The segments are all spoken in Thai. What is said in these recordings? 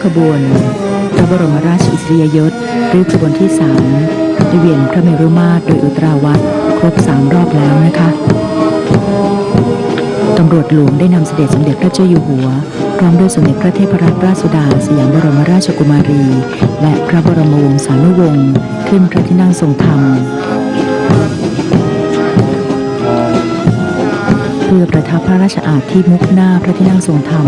ขบวนพระบรมราชอิสริยยศริ้วขบวนที่3ได้เวียนพระเมรุมาตรโดยอุตราวัตรครบ3รอบแล้วนะคะตำรวจหลวงได้นำเสด็จสมเด็จพระเจ้าอยู่หัวพร้อมด้วยสมเด็จพระเทพรัตนราชสุดาสยามบรมราชกุมารีและพระบรมวงศานุวงศ์ขึ้นพระที่นั่งทรงธรรมเพื่อประทับพระราชอาสน์ที่มุกหน้าพระที่นั่งทรงธรรม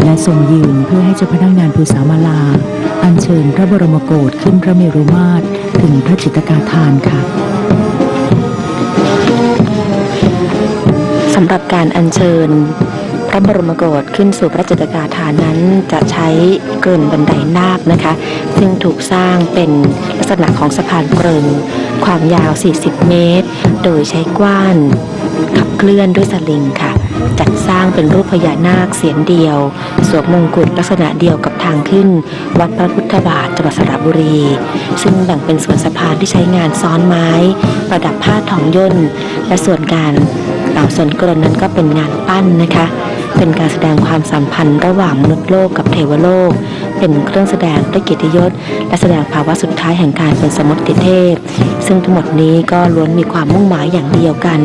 และทรงยืนเพื่อให้เจ้าพนักงานภูษามาลาอัญเชิญพระบรมโกศขึ้นพระเมรุมาตรถึงพระจิตรกาธานค่ะสำหรับการอัญเชิญพระบรมโกศขึ้นสู่พระจิตรกาธานนั้นจะใช้เกริ่นบันไดนาคนะคะซึ่งถูกสร้างเป็นลักษณะของสะพานเกริ่นความยาว40 เมตรโดยใช้กว้านขับเคลื่อนด้วยสลิงค่ะ จัดสร้างเป็นรูปพญานาคเสียนเดียวสวมมงกุฎลักษณะเดียวกับทางขึ้นวัดพระพุทธบาทจังหวัดสระบุรีซึ่งแบ่งเป็นส่วนสะพานที่ใช้งานซ้อนไม้ประดับผ้าทองย่นและส่วนกรนนั้นก็เป็นงานปั้นนะคะเป็นการแสดงความสัมพันธ์ระหว่างมนุษย์โลกกับเทวโลกเป็นเครื่องแสดงด้วยเกียรติยศและแสดงภาวะสุดท้ายแห่งการเป็นสมุติเทพซึ่งทั้งหมดนี้ก็ล้วนมีความมุ่งหมายอย่างเดียวกัน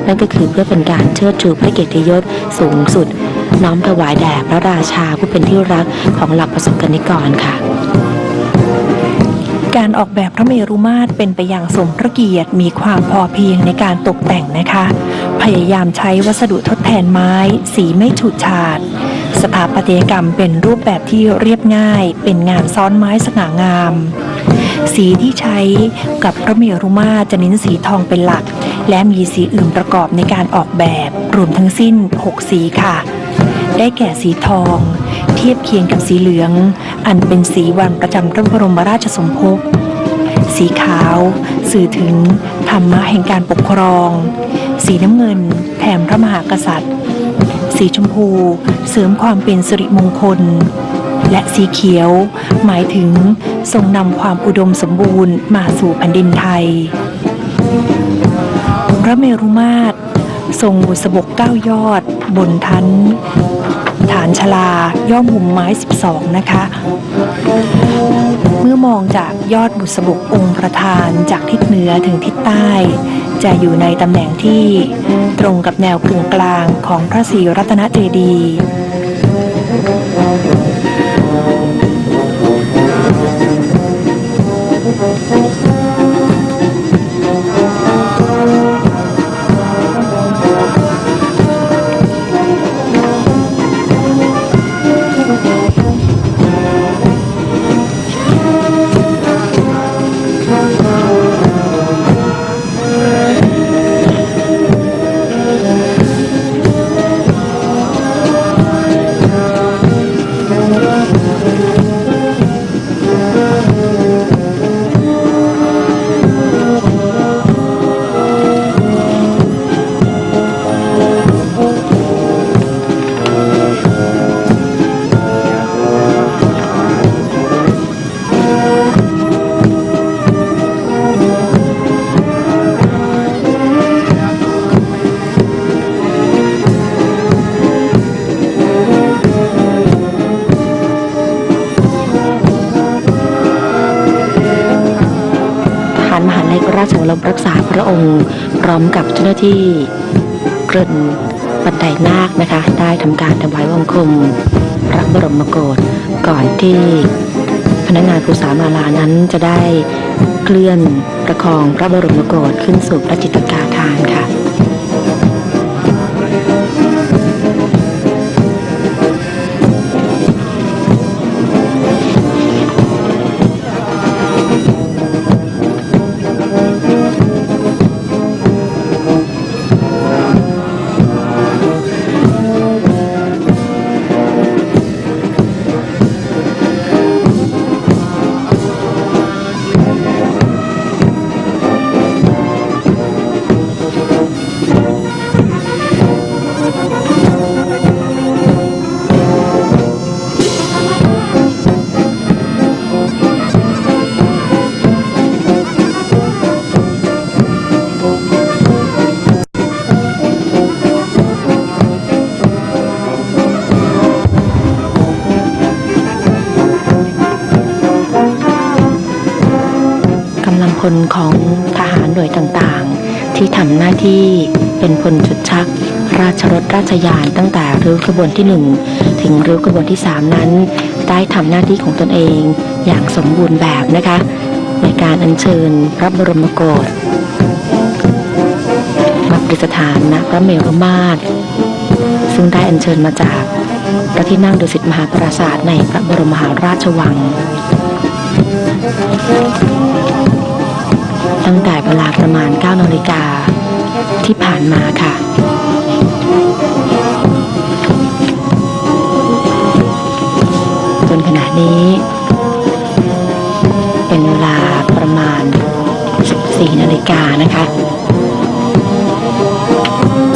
นั่นก็คือเพื่อเป็นการเชิดชูพระเกียรติยศสูงสุดน้อมถวายแด่พระราชาผู้เป็นที่รักของเหล่าประสบกนิกรค่ะการออกแบบพระเมรุมาตรเป็นไปอย่างสมพระเกียรติมีความพอเพียงในการตกแต่งนะคะพยายามใช้วัสดุทดแทนไม้สีไม่ฉูดฉาดสถาปัตยกรรมเป็นรูปแบบที่เรียบง่ายเป็นงานซ้อนไม้สง่างามสีที่ใช้กับพระเมรุมาตรจะเน้นสีทองเป็นหลักและมีสีอื่นประกอบในการออกแบบรวมทั้งสิ้น6สีค่ะได้แก่สีทองเทียบเคียงกับสีเหลืองอันเป็นสีวันประจำพระบรมราชสมภพสีขาวสื่อถึงธรรมะแห่งการปกครองสีน้ำเงินแทนพระมหากษัตริย์สีชมพูเสริมความเป็นสิริมงคลและสีเขียวหมายถึงทรงนำความอุดมสมบูรณ์มาสู่แผ่นดินไทยพระเมรุมาตรทรงบุษบก9 ยอดบนฐานชลาย่อมุมไม้12นะคะเมื่อมองจากยอดบุษบกองค์ประธานจากทิศเหนือถึงทิศใต้จะอยู่ในตำแหน่งที่ตรงกับแนวกึ่งกลางของพระศรีรัตนเจดีย์ราชวรบรักษาพระองค์พร้อมกับเจ้าหน้าที่เกริ่นบันไดนาคนะคะได้ทำการถวายบังคมพระบรมโกศก่อนที่พนักงานภูษามาลานั้นจะได้เคลื่อนประคองพระบรมโกศขึ้นสู่พระจิตกาฐานค่ะพลของทหารหน่วยต่างๆที่ทำหน้าที่เป็นพลฉุดชักราชรถราชยานตั้งแต่ริ้วขบวนที่1ถึงริ้วขบวนที่3นั้นได้ทำหน้าที่ของตนเองอย่างสมบูรณ์แบบนะคะในการอัญเชิญพระบรมโกศมาประดิษฐานณพระเมรุมาตรซึ่งได้อัญเชิญมาจากพระที่นั่งดุสิตมหาปราสาทในพระบรมมหาราชวังตั้งแต่เวลาประมาณ 9 นาฬิกาที่ผ่านมาค่ะจนขณะนี้เป็นเวลาประมาณ 14 นาฬิกานะคะ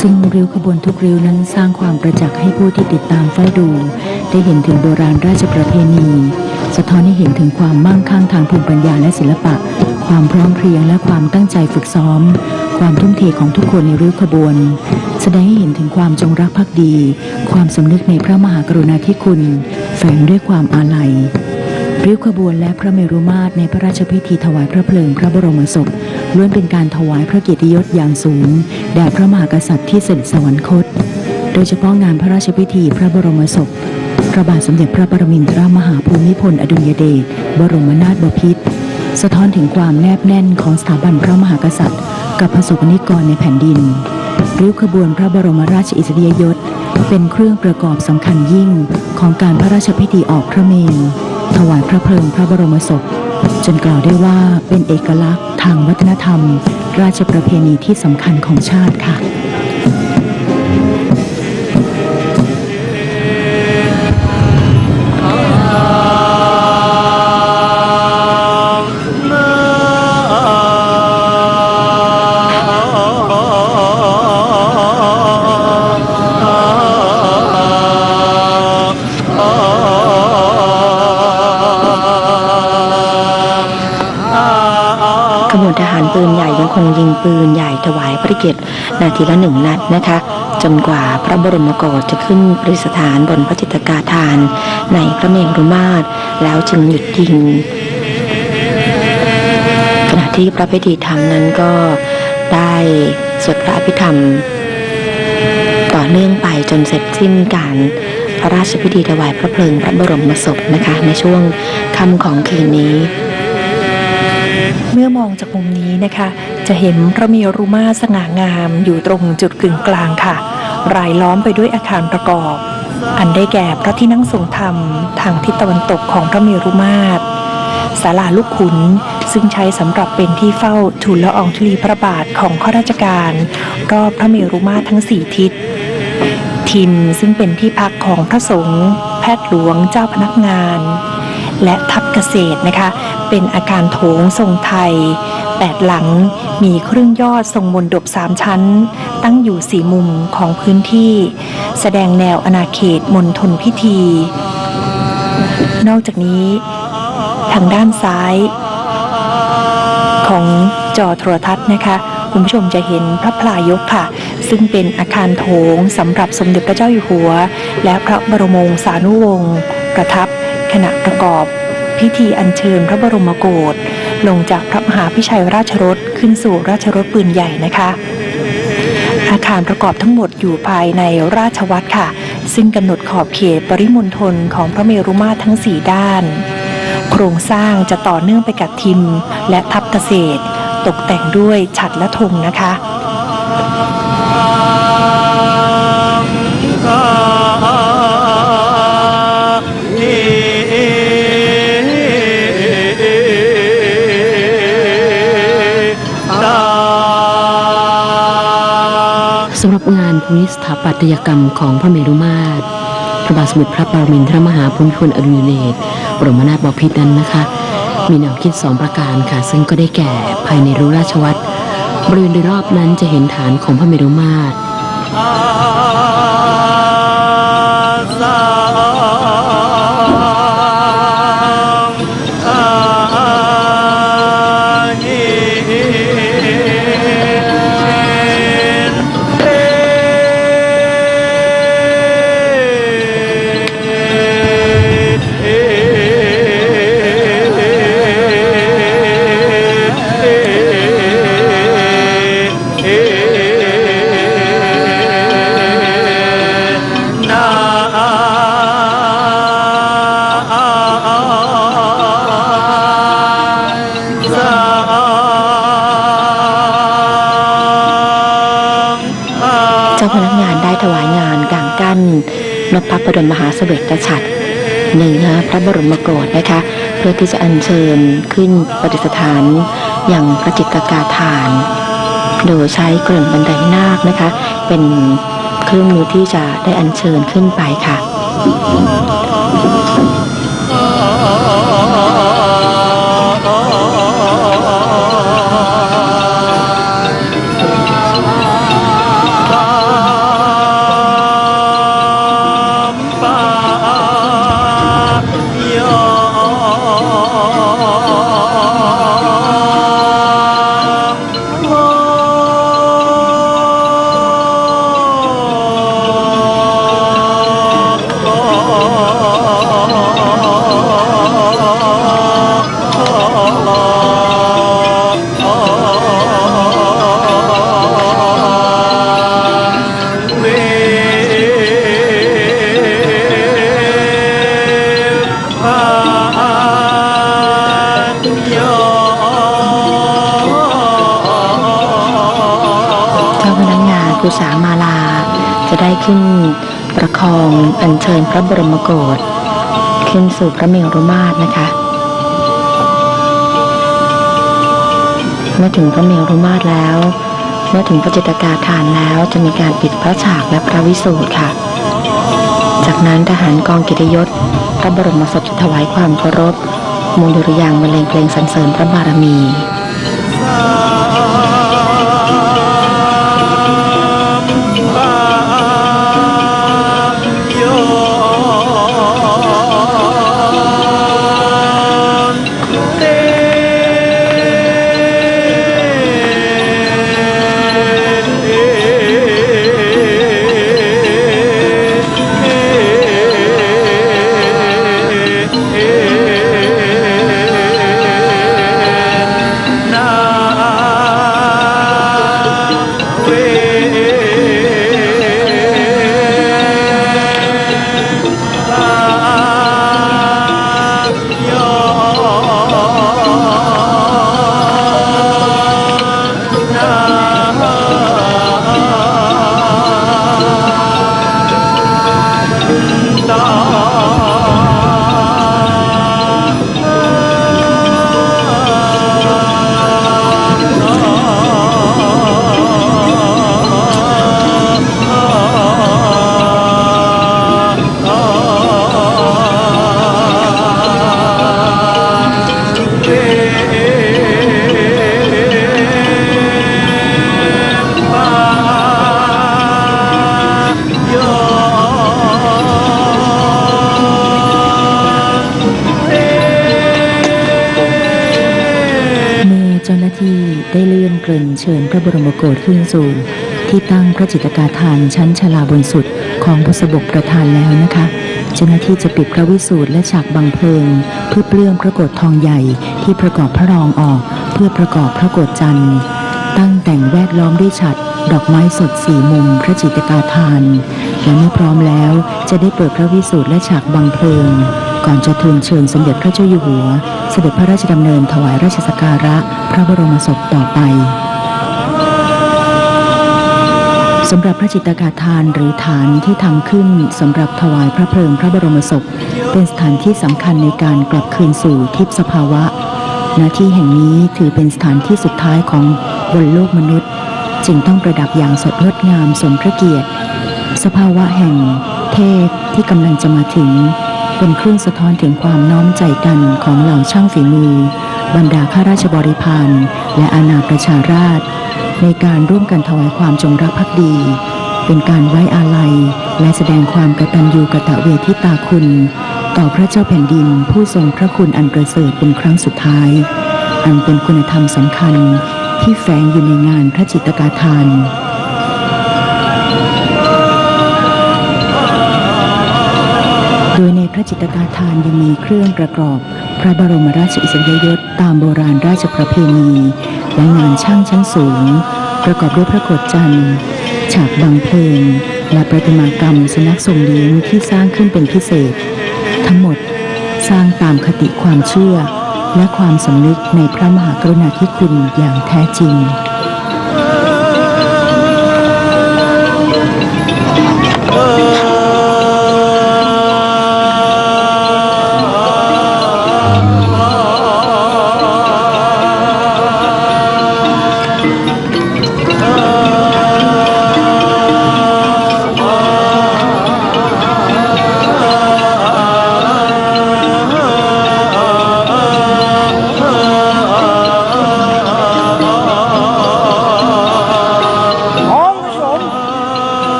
ส่ ซึ่งริ้วขบวนทุกริ้วนั้นสร้างความประจักษ์ให้ผู้ที่ติดตามเฝ้าดูได้เห็นถึงโบราณราชประเพณีสะท้อนให้เห็นถึงความมั่งคั่งทางภูมิปัญญาและศิลปะความพร้อมเพรียงและความตั้งใจฝึกซ้อมความทุ่มเทของทุกคนในริ้วขบวนแสดงให้เห็นถึงความจงรักภักดีความสำนึกในพระมหากรุณาธิคุณแฝงด้วยความอาลัยริ้วขบวนและพระเมรุมาตรในพระราชพิธีถวายพระเพลิงพระบรมศพล้วนเป็นการถวายพระเกียรติยศอย่างสูงแด่พระมหากษัตริย์ที่เสด็จสวรรคตโดยเฉพาะงานพระราชพิธีพระบรมศพพระบาทสมเด็จพระปรมินทรมหาภูมิพลอดุลยเดชบรมนาถบพิตรสะท้อนถึงความแนบแน่นของสถาบันพระมหากษัตริย์กับประสบนิกรในแผ่นดินริ้วขบวนพระบรมราชอิสริยยศเป็นเครื่องประกอบสำคัญยิ่งของการพระราชพิธีออกพระเมรุถวายพระเพลิงพระบรมศพจนกล่าวได้ว่าเป็นเอกลักษณ์ทางวัฒนธรรมราชประเพณีที่สำคัญของชาติค่ะขบวนทหารปืนใหญ่ยังคงยิงปืนใหญ่ถวายพระเกียรตินาทีละ1 นัดนะคะจนกว่าพระบรมโกศจะขึ้นประดิษฐานบนพระจิตรกาธานในพระเมรุมาตรแล้วจึงหยุดยิงขณะที่พระพิธีธรรมนั้นก็ได้สวดพระอภิธรรมต่อเนื่องไปจนเสร็จสิ้นการพระราชพิธีถวายพระเพลิงพระบรมศพนะคะในช่วงค่ำของคืนนี้เมื่อมองจากมุมนี้นะคะจะเห็นพระเมรุมาตรสง่างามอยู่ตรงจุดกึ่งกลางค่ะรายล้อมไปด้วยอาคารประกอบอันได้แก่พระที่นั่งทรงธรรมทางทิศตะวันตกของพระเมรุมาตรศาลาลูกขุนซึ่งใช้สำหรับเป็นที่เฝ้าทูลละอองธุลีพระบาทของข้าราชการรอบพระเมรุมาตรทั้ง4 ทิศทินซึ่งเป็นที่พักของพระสงฆ์แพทย์หลวงเจ้าพนักงานและทัพเกษตรนะคะเป็นอาคารโถงทรงไทย8 หลังมีครึ่งยอดทรงมณฑป3 ชั้นตั้งอยู่4 มุมของพื้นที่แสดงแนวอาณาเขตมณฑลพิธีนอกจากนี้ทางด้านซ้ายของจอโทรทัศน์นะคะคุณผู้ชมจะเห็นพระพลายกค่ะซึ่งเป็นอาคารโถงสำหรับสมเด็จพระเจ้าอยู่หัวและพระบรมวงศานุวงศ์ประทับขณะประกอบพิธีอัญเชิญพระบรมโกศลงจากพระมหาพิชัยราชรถขึ้นสู่ราชรถปืนใหญ่นะคะอาคารประกอบทั้งหมดอยู่ภายในราชวัตรค่ะซึ่งกำหนดขอบเขตปริมณฑลของพระเมรุมาตรทั้ง4 ด้านโครงสร้างจะต่อเนื่องไปกับทิมและทัพเกษตรตกแต่งด้วยฉัตรและธงนะคะสำหรับงานภูมิสถาปัตยกรรมของพระเมรุมาตรพระบาทสมเด็จพระปรมินทรมหาภูมิพลอดุลยเดชบรมนาถบพิตรนั้นนะคะมีแนวคิด2 ประการค่ะซึ่งก็ได้แก่ภายในรั้วราชวัตรบริเวณโดยรอบนั้นจะเห็นฐานของพระเมรุมาตรเจ้าพนักงานได้ถวายงานกางกั้นนพบดลมหาเสวตฉัตรเหนือพระบรมโกศนะคะเพื่อที่จะอัญเชิญขึ้นประดิษฐานอย่างพระจิตรกาธานโดยใช้เกริ่นบันไดนาคนะคะเป็นเครื่องมือที่จะได้อัญเชิญขึ้นไปค่ะ ภูษามาลาจะได้ขึ้นประคองอัญเชิญพระบรมโกศขึ้นสู่พระเมรุมาตรนะคะเมื่อถึงพระเมรุมาตรแล้วเมื่อถึงพระจิตรกาฐานแล้วจะมีการปิดพระฉากและพระวิสูตรค่ะจากนั้นทหารกองเกียรติยศพระบรมศพจะถวายความเคารพมูลดุริยางค์บรรเลงเพลงสรรเสริญพระบารมีได้เลื่อนเกริ่นเชิญพระบรมโกศขึ้นสู่ที่ตั้งพระจิตรกาฐานชั้นชลาบนสุดของบุษบกประธานแล้วนะคะเจ้าหน้าที่จะปิดพระวิสูตรและฉากบังเพลิงเพื่อเปลื้องพระโกศทองใหญ่ที่ประกอบพระรองออกเพื่อประกอบพระโกศจันทร์ตั้งแต่งแวดล้อมด้วยฉัตรดอกไม้สด4มุมพระจิตรกาฐานและเมื่อพร้อมแล้วจะได้เปิดพระวิสูตรและฉากบังเพลิงก่อนจะทูลเชิญสมเด็จพระเจ้าอยู่หัวเสด็จพระราชดำเนินถวายราชสักการะพระบรมศพต่อไปสำหรับพระจิตรกาฐานหรือฐานที่ทำขึ้นสำหรับถวายพระเพลิงพระบรมศพเป็นสถานที่สำคัญในการกลับคืนสู่ทิพย์สภาวะณที่แห่งนี้ถือเป็นสถานที่สุดท้ายของบนโลกมนุษย์จึงต้องประดับอย่างสดงดงามสมพระเกียรติสภาวะแห่งเทพที่กำลังจะมาถึงเป็นเครื่องสะท้อนถึงความน้อมใจกันของเหล่าช่างฝีมือบรรดาข้าราชบริพารและอาณาประชาราษฎร์ในการร่วมกันถวายความจงรักภักดีเป็นการไว้อาลัยและแสดงความกตัญญูกตเวทิตาคุณต่อพระเจ้าแผ่นดินผู้ทรงพระคุณอันประเสริฐเป็นครั้งสุดท้ายอันเป็นคุณธรรมสำคัญที่แฝงอยู่ในงานพระจิตรกาฐานโดยในพระจิตรกาฐานยังมีเครื่องประกอบพระบรมราชอิสริยยศตามโบราณราชประเพณีและงานช่างชั้นสูงประกอบด้วยพระโกศจันทร์ฉากบังเพลิงและประติมากรรมสุนัขทรงเลี้ยงที่สร้างขึ้นเป็นพิเศษทั้งหมดสร้างตามคติความเชื่อและความสำนึกในพระมหากรุณาธิคุณอย่างแท้จริง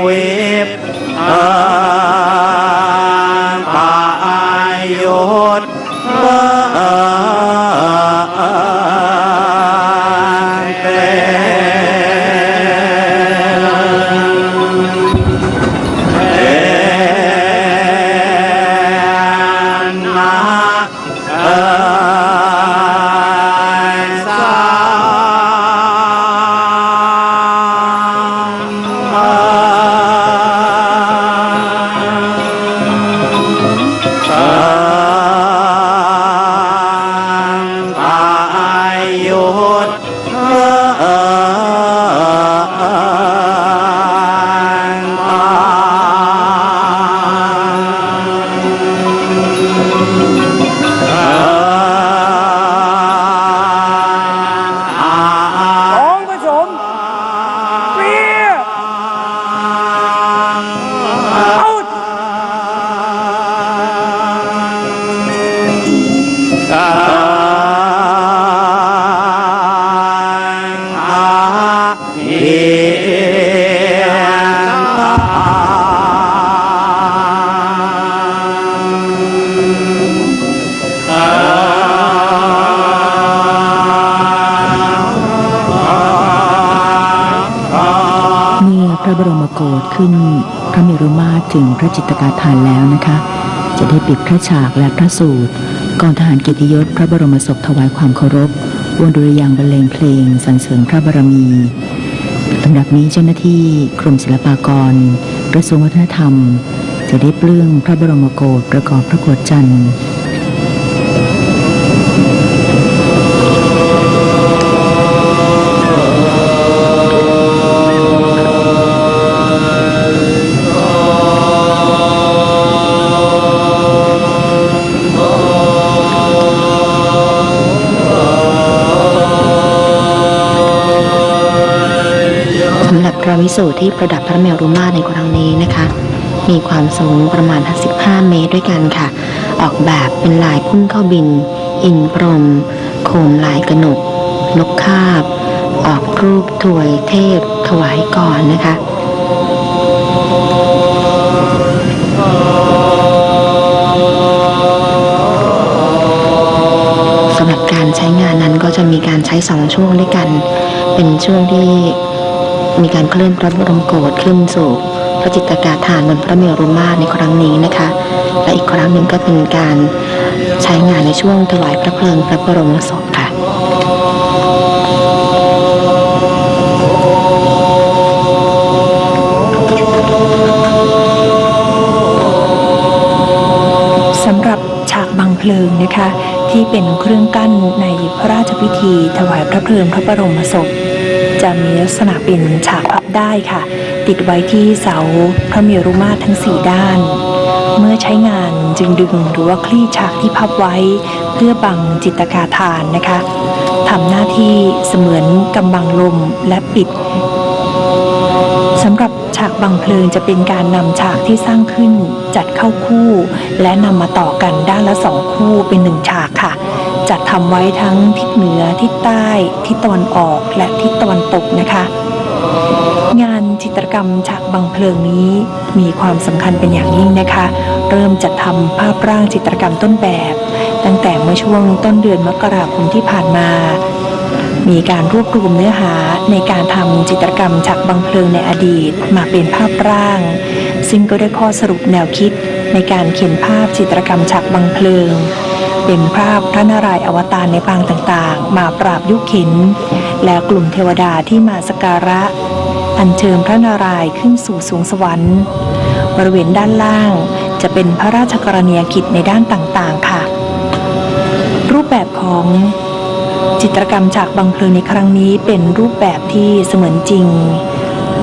วิปปายโยตเตนะพระบรมโกศขึ้นพระเมรุมาตรถึงพระจิตรกาฐานแล้วนะคะ จะได้ปิดพระฉากและพระสูตรกองทหารเกียรติยศพระบรมศพถวายความเคารพวงดุริยางค์บรรเลงเพลงสรรเสริญพระบารมีลำดับนี้เจ้าหน้าที่กรมศิลปากรกระทรวงวัฒนธรรมจะได้เปลื้องพระบรมโกศประกอบพระโกศจันทร์พระวิสูตรที่ประดับพระเมรุมาตรในครั้งนี้นะคะมีความสูงประมาณ15 เมตรด้วยกันค่ะออกแบบเป็นลายพุ่งเข้าบินอินพรหมโคมลายกนกนกคาบออกรูปถวยเทพถวายก่อนนะคะสำหรับการใช้งานนั้นก็จะมีการใช้2ช่วงด้วยกันเป็นช่วงที่มีการเคลื่อนพระบรมโกศขึ้นสู่พระจิตรกาฐานบนพระเมรุมาตรในครั้งนี้นะคะและอีกครั้งหนึ่งก็เป็นการใช้งานในช่วงถวายพระเพลิงพระบรมศพค่ะสำหรับฉากบังเพลิงนะคะที่เป็นเครื่องกั้นในพระราชพิธีถวายพระเพลิงพระบรมศพจะมีลักษณะเป็นฉากพับได้ค่ะติดไว้ที่เสาพระเมรุมาตรทั้ง4ด้านเมื่อใช้งานจึงดึงหรือว่าคลี่ฉากที่พับไว้เพื่อบังจิตรกาฐานนะคะทำหน้าที่เสมือนกำบังลมและปิดสำหรับฉากบังเพลิงจะเป็นการนำฉากที่สร้างขึ้นจัดเข้าคู่และนำมาต่อกันด้านละ2คู่เป็น1ฉากค่ะจัดทำไว้ทั้งทิศเหนือทิศใต้ทิศตะวันออกและทิศตะวันตกนะคะงานจิตรกรรมฉากบังเพลิงนี้มีความสำคัญเป็นอย่างยิ่งนะคะเริ่มจัดทำภาพร่างจิตรกรรมต้นแบบตั้งแต่เมื่อช่วงต้นเดือนมกราคมที่ผ่านมามีการรวบรวมเนื้อหาในการทำจิตรกรรมฉากบังเพลิงในอดีตมาเป็นภาพร่างซึ่งก็ได้ข้อสรุปแนวคิดในการเขียนภาพจิตรกรรมฉากบังเพลิงเป็นภาพพระนารายณ์อวตารในปางต่างๆมาปราบยุคเข็นและกลุ่มเทวดาที่มาสักการะอัญเชิญพระนารายณ์ขึ้นสู่สวงสวรรค์บริเวณด้านล่างจะเป็นพระราชกรณียกิจในด้านต่างๆค่ะรูปแบบของจิตรกรรมฉากบังเพลิงในครั้งนี้เป็นรูปแบบที่เสมือนจริง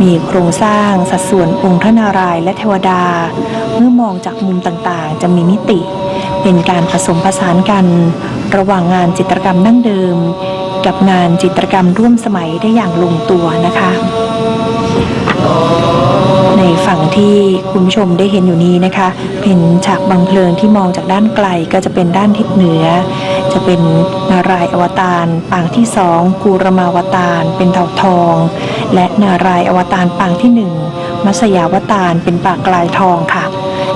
มีโครงสร้างสัดส่วนองค์พระนารายณ์และเทวดาเมื่อมองจากมุมต่างๆจะมีมิติเป็นการผสมผสานกันระหว่างงานจิตรกรรมดั้งเดิมกับงานจิตรกรรมร่วมสมัยได้อย่างลงตัวนะคะในฝั่งที่คุณผู้ชมได้เห็นอยู่นี้นะคะเป็นฉากบังเพลิงที่มองจากด้านไกลก็จะเป็นด้านทิศเหนือ จะเป็นนารายณ์อวตารปางที่สองกูรมาวตารเป็นเต่าทองและนารายณ์อวตารปางที่หนึ่งมัสยาวตารเป็นปากกลายทองค่ะ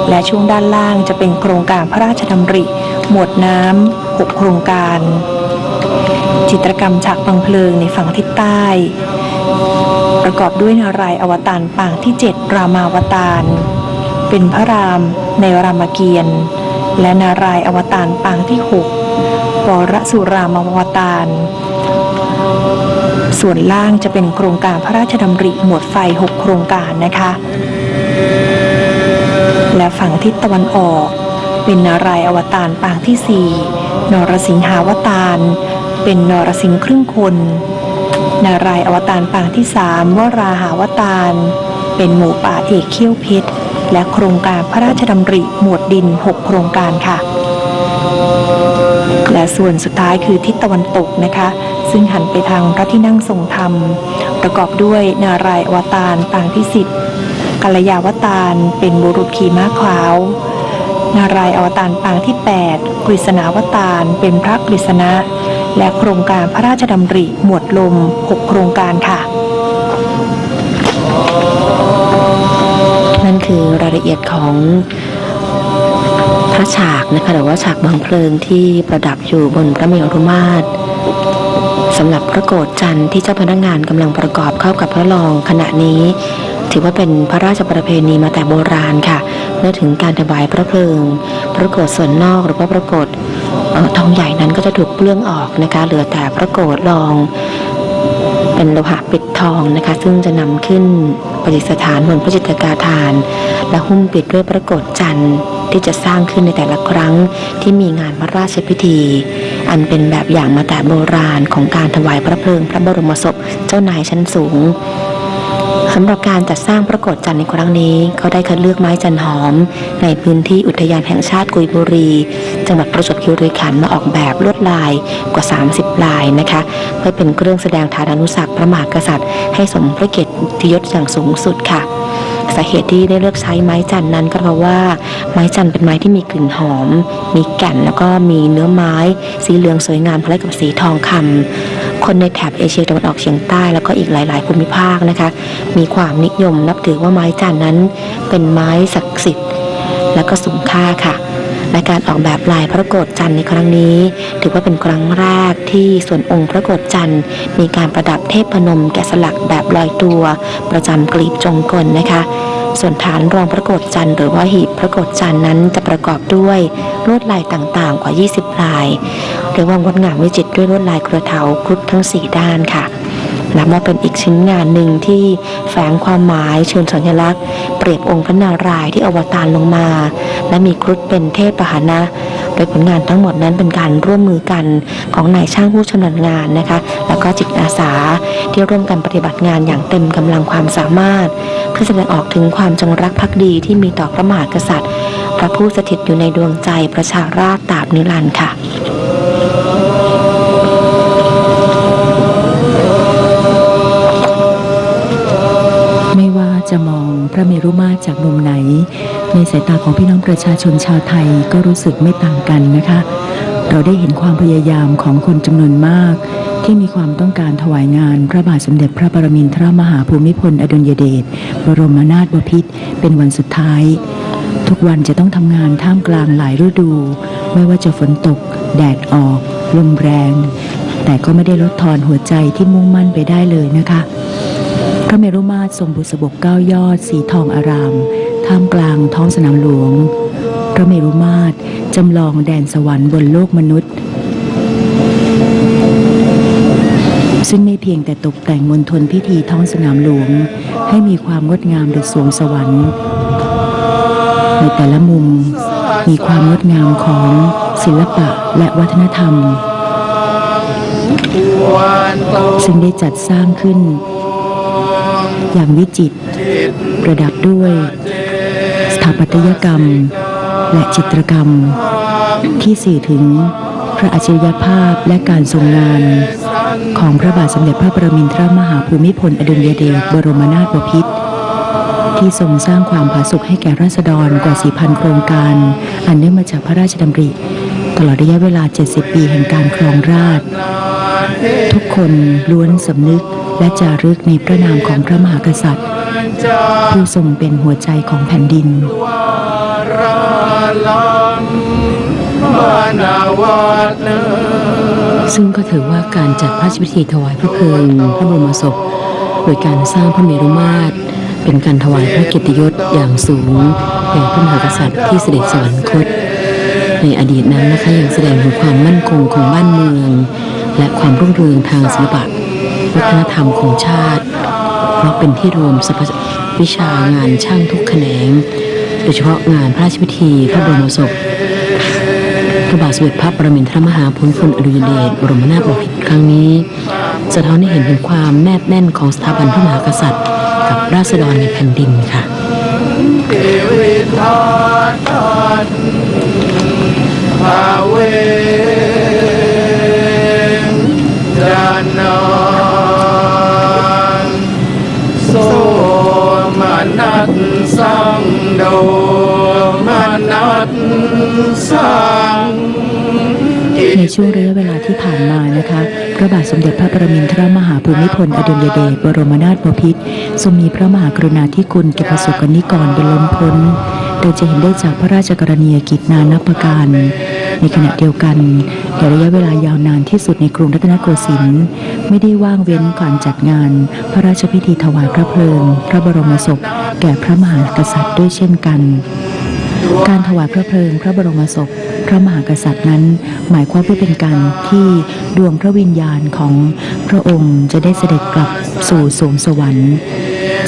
และช่วงด้านล่างจะเป็นโครงการพระราชดำริหมวดน้ำ6โครงการจิตรกรรมฉากบังเพลิงในฝั่งทิศใต้ประกอบด้วยนารายณ์อวตารปางที่7รามาวตารเป็นพระรามในรามเกียรติ์และนารายณ์อวตารปางที่6วรสุรามาวตารส่วนล่างจะเป็นโครงการพระราชดำริหมวดไฟ6โครงการนะคะและฝั่งทิศตะวันออกเป็นนารายณ์อวตารปางที่4นรสิงหาวตารเป็นนรสิงห์ครึ่งคนนารายณ์อวตารปางที่3วราหาวตารเป็นหมูป่าเอกเขี้ยวเพชรและโครงการพระราชดำริหมวดดิน6โครงการค่ะและส่วนสุดท้ายคือทิศตะวันตกนะคะซึ่งหันไปทางพระที่นั่งทรงธรรมประกอบด้วยนารายณ์อวตารปางที่10กัลยาวตารเป็นบุรุษขี่ม้าขาวนารายณ์อวตารปางที่8กฤษณาวตารเป็นพระกฤษณะและโครงการพระราชดำริหมวดลม6โครงการค่ะนั่นคือรายละเอียดของพระฉากนะคะหรือว่าฉากบังเพลิงที่ประดับอยู่บนพระเมรุมาตรสำหรับพระโกฐจันทร์ที่เจ้าพนักงานกำลังประกอบเข้ากับพระรองขณะนี้ถือว่าเป็นพระราชประเพณีมาแต่โบราณค่ะเมื่อถึงการถวายพระเพลิงพระโกฐส่วนนอกหรือว่าพระโกฐทองใหญ่นั้นก็จะถูกเปลื้องออกนะคะเหลือแต่พระโกฐรองเป็นโลหะปิดทองนะคะซึ่งจะนำขึ้นประดิษฐานบนพระจิตรกาฐานและหุ้มปิดด้วยพระโกฐจันทร์ที่จะสร้างขึ้นในแต่ละครั้งที่มีงานพระราชพิธีอันเป็นแบบอย่างมาแต่โบราณของการถวายพระเพลิงพระบรมศพเจ้านายชั้นสูงสำหรับการจัดสร้างพระโกฐจันทร์ในครั้งนี้เขาได้คัดเลือกไม้จันหอมในพื้นที่อุทยานแห่งชาติกุยบุรีจังหวัดประจวบคีรีขันธ์มาออกแบบลวดลายกว่า30ลายนะคะเพื่อเป็นเครื่องแสดงฐานุศักดิ์พระมหากษัตริย์ให้สมพระเกียรติยศอย่างสูงสุดค่ะสาเหตุที่ได้เลือกใช้ไม้จันนั้นก็เพราะว่าไม้จันเป็นไม้ที่มีกลิ่นหอมมีแก่นแล้วก็มีเนื้อไม้สีเหลืองสวยงามคล้ายกับสีทองคำคนในแถบเอเชียตะวันออกเฉียงใต้แล้วก็อีกหลายๆภูมิภาคนะคะมีความนิยมนับถือว่าไม้จันนั้นเป็นไม้ศักดิ์สิทธิ์และก็สูงค่าค่ะและการออกแบบลายพระโกฐจันทร์ในครั้งนี้ถือว่าเป็นครั้งแรกที่ส่วนองค์พระโกฐจันทร์มีการประดับเทพพนมแกะสลักแบบลอยตัวประจำกลีบจงกลนะคะส่วนฐานรองพระโกฐจันทร์หรือว่าหีบพระโกฐจันทร์นั้นจะประกอบด้วยลวดลายต่างๆกว่า20ลายเรียกว่างดงามวิจิตรด้วยลวดลายกระเถาครุฑทั้ง4ด้านค่ะนับว่าเป็นอีกชิ้นงานหนึ่งที่แฝงความหมายเชิงสัญลักษณ์เปรียบองค์พระนารายณ์ที่อวตารลงมาและมีครุฑเป็นเทพพาหนะโดยผลงานทั้งหมดนั้นเป็นการร่วมมือกันของนายช่างผู้ชำนาญงานนะคะแล้วก็จิตอาสาที่ร่วมกันปฏิบัติงานอย่างเต็มกำลังความสามารถเพื่อแสดงออกถึงความจงรักภักดีที่มีต่อพระมหากษัตริย์พระผู้สถิตอยู่ในดวงใจประชาราษฎร์ตราบนิรันดร์ค่ะไม่ว่าจะมองพระเมรุมาตรจากมุมไหนในสายตาของพี่น้องประชาชนชาวไทยก็รู้สึกไม่ต่างกันนะคะเราได้เห็นความพยายามของคนจำนวนมากที่มีความต้องการถวายงานพระบาทสมเด็จพระปรมินทรมหาภูมิพลอดุลยเดชบรมนาถบพิตรเป็นวันสุดท้ายทุกวันจะต้องทำงานท่ามกลางหลายฤดูไม่ว่าจะฝนตกแดดออกลมแรงแต่ก็ไม่ได้ลดทอนหัวใจที่มุ่งมั่นไปได้เลยนะคะพระเมรุมาตรทรงบุษบก9ยอดสีทองอารามท่ามกลางท้องสนามหลวงพระเมรุมาตรจำลองแดนสวรรค์บนโลกมนุษย์ซึ่งไม่เพียงแต่ตกแต่งมณฑลพิธีท้องสนามหลวงให้มีความงดงามดุจสวงสวรรค์ในแต่ละมุมมีความงดงามของศิลปะและวัฒนธรรมซึ่งได้จัดสร้างขึ้นอย่างวิจิตรประดับด้วยสถาปัตยกรรมและจิตรกรรมที่สื่อถึงพระอัจฉริยภาพและการทรงงานของพระบาทสมเด็จพระปรมินทรมหาภูมิพลอดุลยเดชบรมนาถบพิตรที่ทรงสร้างความผาสุกให้แก่ราษฎรกว่า 4,000 โครงการอันเนื่องมาจากพระราชดำริ ตลอดระยะเวลา 70 ปีแห่งการครองราชย์ทุกคนล้วนสำนึกและจารึกในพระนามของพระมหากษัตริย์ผู้ทรงเป็นหัวใจของแผ่นดิน ซึ่งก็ถือว่าการจัดพระราชพิธีถวายพระเพลิงพระบรมศพโดยการสร้างพระเมรุมาตรเป็นการถวายพระเกียรติยศอย่างสูงแด่พระมหากษัตริย์ที่เสด็จสวรรคตในอดีตนั้นนะคะยังแสดงถึงความมั่นคงของบ้านเมืองและความรุ่งเรืองทางศิลปะวัฒนธรรมของชาติเพราะเป็นที่รวมสรรพวิชางานช่างทุกแขนงโดยเฉพาะงานพระราชพิธีพระบรมศพพระบาทสมเด็จพระปรมินทรมหาภูมิพลอดุลยเดชบรมนาถบพิตรครั้งนี้สะท้อนให้เห็นถึงความแนบแน่นของสถาบันพระมหากษัตริย์กับราษฎรในแผ่นดินค่ะโสมนัสสังโดมนัสสัง ในช่วงระยะเวลาที่ผ่านมานะคะพระบาทสมเด็จพระปรมินทรมหาภูมิพลอดุลยเดชบรมนาถบพิตรทรงมีพระมหากรุณาธิคุณแก่ประสบกนิกรเป็นล้นพ้นโดยจะเห็นได้จากพระราชกรณียกิจนานับประการในขณะเดียวกันในระยะเวลายาวนานที่สุดในกรุงรัตนโกสินทร์ไม่ได้ว่างเว้นการจัดงานพระราชพิธีถวายพระเพลิงพระบรมศพแก่พระมหากษัตริย์ด้วยเช่นกันการถวายพระเพลิงพระบรมศพพระมหากษัตริย์นั้นหมายความว่าเป็นการที่ดวงพระวิญญาณของพระองค์จะได้เสด็จกลับสู่สวงสวรรค์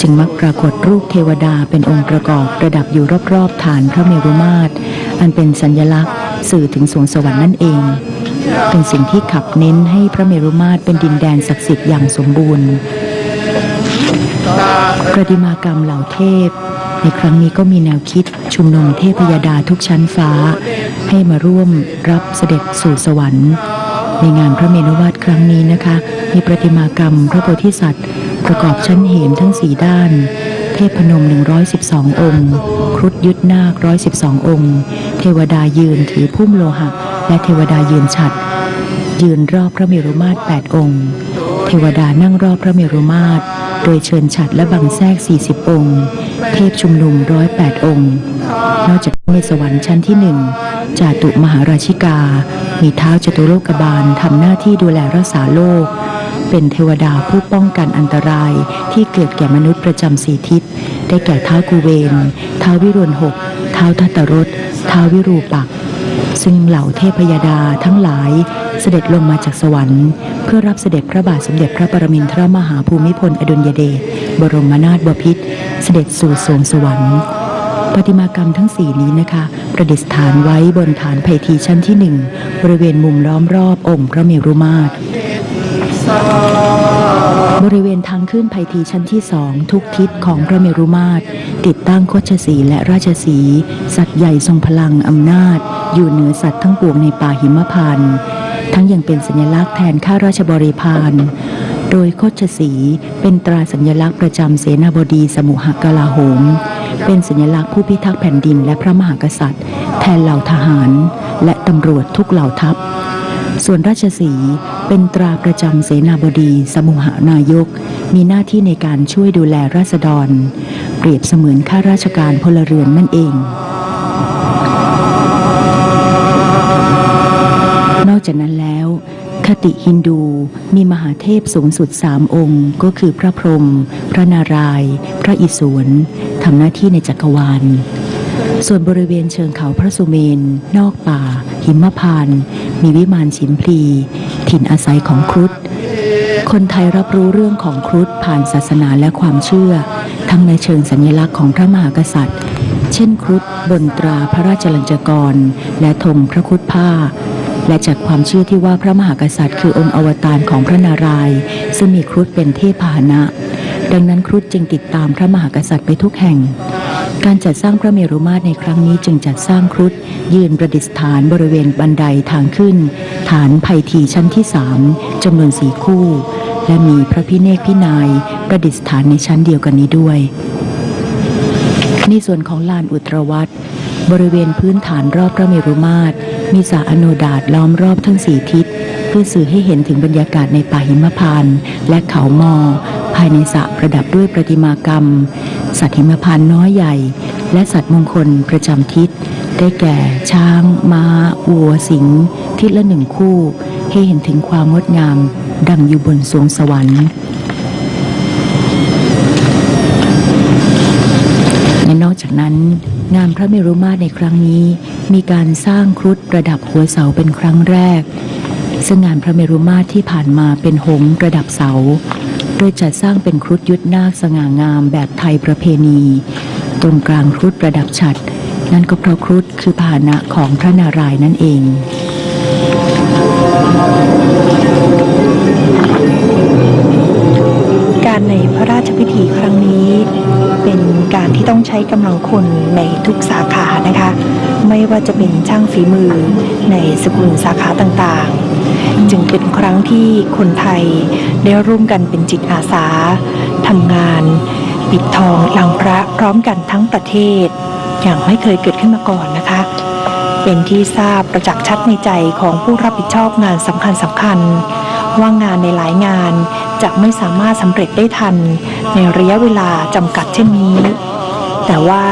จึงมักปรากฏรูปเทวดาเป็นองค์ประกอบประดับอยู่รอบๆฐานพระเมรุมาตรอันเป็นสัญลักษณ์สื่อถึงสวงสวรรค์นั่นเองเป็นสิ่งที่ขับเน้นให้พระเมรุมาตรเป็นดินแดนศักดิ์สิทธิ์อย่างสมบูรณ์ประติมากรรมเหล่าเทพในครั้งนี้ก็มีแนวคิดชุมนุมเทพยดาทุกชั้นฟ้าให้มาร่วมรับเสด็จสู่สวรรค์ในงานพระเมรุมาตรครั้งนี้นะคะมีประติมากรรมพระโพธิสัตว์ประกอบชั้นเหมทั้ง4ด้านเทพพนม112องค์ครุฑยุทธนาค112องค์เทวดายืนถือพุ่มโลหะและเทวดายืนฉัตรยืนรอบพระเมรุมาตร8องค์เทวดานั่งรอบพระเมรุมาตรโดยเชิญฉัตรและบังแทรก40องค์เทพชุมนุม108องค์นอกจากในสวรรค์ชั้นที่1จาตุมหาราชิกามีท้าวจตุโลกบาลทำหน้าที่ดูแลรักษาโลกเป็นเทวดาผู้ป้องกันอันตรายที่เกิดแก่มนุษย์ประจำ4ทิศได้แก่ท้าวกุเวนท้าววิรุณ6ท้าวทัตตรสท้าววิรูปักษ์ซึ่งเหล่าเทพยดาทั้งหลายเสด็จลงมาจากสวรรค์เพื่อรับเสด็จพระบาทสมเด็จพระปรมินทรมหาภูมิพลอดุลยเดชบรมนาถบพิตรเสด็จสู่สวงสวรรค์ประติมากรรมทั้ง4นี้นะคะประดิษฐานไว้บนฐานไพทีชั้นที่1บริเวณมุมล้อมรอบองค์พระเมรุมาตรบริเวณทางขึ้นไพทีชั้นที่2ทุกทิศของพระเมรุมาตรติดตั้งโคชสีและราชสีห์สัตว์ใหญ่ทรงพลังอำนาจอยู่เหนือสัตว์ทั้งปวงในป่าหิมพานต์ทั้งยังเป็นสัญลักษณ์แทนข้าราชบริพารโดยโคชสีเป็นตราสัญลักษณ์ประจำเสนาบดีสมุหกลาโหมเป็นสัญลักษณ์ผู้พิทักษ์แผ่นดินและพระมหากษัตริย์แทนเหล่าทหารและตำรวจทุกเหล่าทัพส่วนราชสีห์เป็นตราประจำเสนาบดีสมุหนายกมีหน้าที่ในการช่วยดูแลราษฎรเปรียบเสมือนข้าราชการพลเรือนนั่นเองนอกจากนั้นแล้วคติฮินดูมีมหาเทพสูงสุด3องค์ก็คือพระพรหมพระนารายณ์พระอิศวรทำหน้าที่ในจักรวาลส่วนบริเวณเชิงเขาพระสุเมนนอกป่าหิมพานต์มีวิมานฉิมพลีถิ่นอาศัยของครุฑคนไทยรับรู้เรื่องของครุฑผ่านศาสนาและความเชื่อทั้งในเชิงสัญลักษณ์ของพระมหากษัตริย์เช่นครุฑบนตราพระราชลัญจกรและธงพระครุฑผ้าและจากความเชื่อที่ว่าพระมหากษัตริย์คือองค์อวตารของพระนารายณ์ซึ่งมีครุฑเป็นเทพพาหนะดังนั้นครุฑจึงติดตามพระมหากษัตริย์ไปทุกแห่งการจัดสร้างพระเมรุมาตรในครั้งนี้จึงจัดสร้างครุฑยืนประดิษฐานบริเวณบันไดทางขึ้นฐานไพทีชั้นที่3จำนวน4คู่และมีพระพิเนกพินายประดิษฐานในชั้นเดียวกันนี้ด้วยในส่วนของลานอุตรวัตรบริเวณพื้นฐานรอบพระเมรุมาตร มีสระอโนดาตล้อมรอบทั้งสี่ทิศเพื่อสื่อให้เห็นถึงบรรยากาศในป่าหิมพานต์และเขามอภายในสระประดับด้วยประติมากรรมสัตว์หิมพานต์น้อยใหญ่และสัตว์มงคลประจำทิศได้แก่ช้างม้าวัวสิงห์ทิศละหนึ่งคู่ให้เห็นถึงความงดงามดังอยู่บนสวงสวรรค์และนอกจากนั้นงานพระเมรุมาตรในครั้งนี้มีการสร้างครุฑประดับหัวเสาเป็นครั้งแรกซึ่งงานพระเมรุมาตรที่ผ่านมาเป็นหงส์ประดับเสาโดยจัดสร้างเป็นครุฑยุทธนาคสง่างามแบบไทยประเพณีตรงกลางครุฑประดับฉัตรนั่นก็เพราะครุฑคือพาหนะของพระนารายณ์นั่นเองการในพระราชพิธีครั้งนี้เป็นการที่ต้องใช้กำลังคนในทุกสาขานะคะไม่ว่าจะเป็นช่างฝีมือในสกุลสาขาต่างๆจึงเป็นครั้งที่คนไทยได้ร่วมกันเป็นจิตอาสาทำงานปิดทองหลังพระพร้อมกันทั้งประเทศอย่างไม่เคยเกิดขึ้นมาก่อนนะคะเป็นที่ทราบประจักษ์ชัดในใจของผู้รับผิดชอบงานสำคัญว่างานในหลายงานจะไม่สามารถสำเร็จได้ทันในระยะเวลาจำกัดเช่นนี้แต่ว่า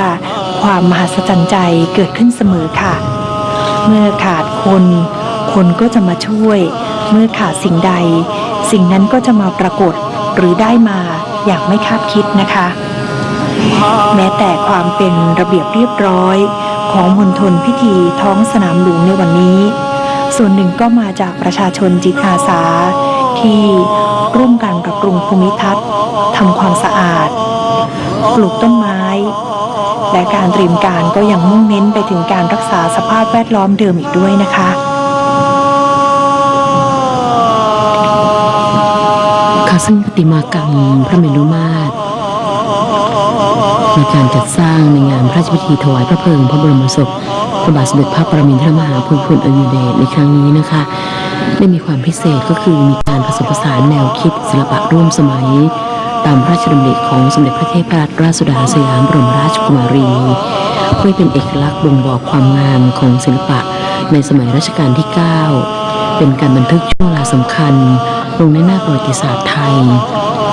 ความมหัศจรรย์ใจเกิดขึ้นเสมอค่ะเมื่อขาดคนก็จะมาช่วยเมื่อขาดสิ่งใดสิ่งนั้นก็จะมาปรากฏหรือได้มาอย่างไม่คาดคิดนะคะแม้แต่ความเป็นระเบียบเรียบร้อยของมณฑลพิธีท้องสนามหลวงในวันนี้ส่วนหนึ่งก็มาจากประชาชนจิตอาสาที่ร่วมกันปรับปรุงภูมิทัศน์ทำความสะอาดปลูกต้นไม้และการเตรียมการก็ยังมุ่งเน้นไปถึงการรักษาสภาพแวดล้อมเดิมอีกด้วยนะคะค่ะซึ่งประติมากรรมพระเมรุมาตรในการจัดสร้างในงานพระราชพิธีถวายพระเพลิงพระบรมศพพระบาทสมเด็จพระปรมินทรมหาภูมิพลอดุลยเดชในครั้งนี้นะคะได้มีความพิเศษก็คือมีการผสมผสานแนวคิดศิลปะร่วมสมัยตามพระราชดำริของสมเด็จพระเทพรัตนราชสุดาสยามบรมราชกุมารีเพื่อเป็นเอกลักษณ์บ่งบอกความงามของศิลปะในสมัยรัชกาลที่ 9เป็นการบันทึกช่วงเวลาสำคัญลงในหน้าประวัติศาสตร์ไทย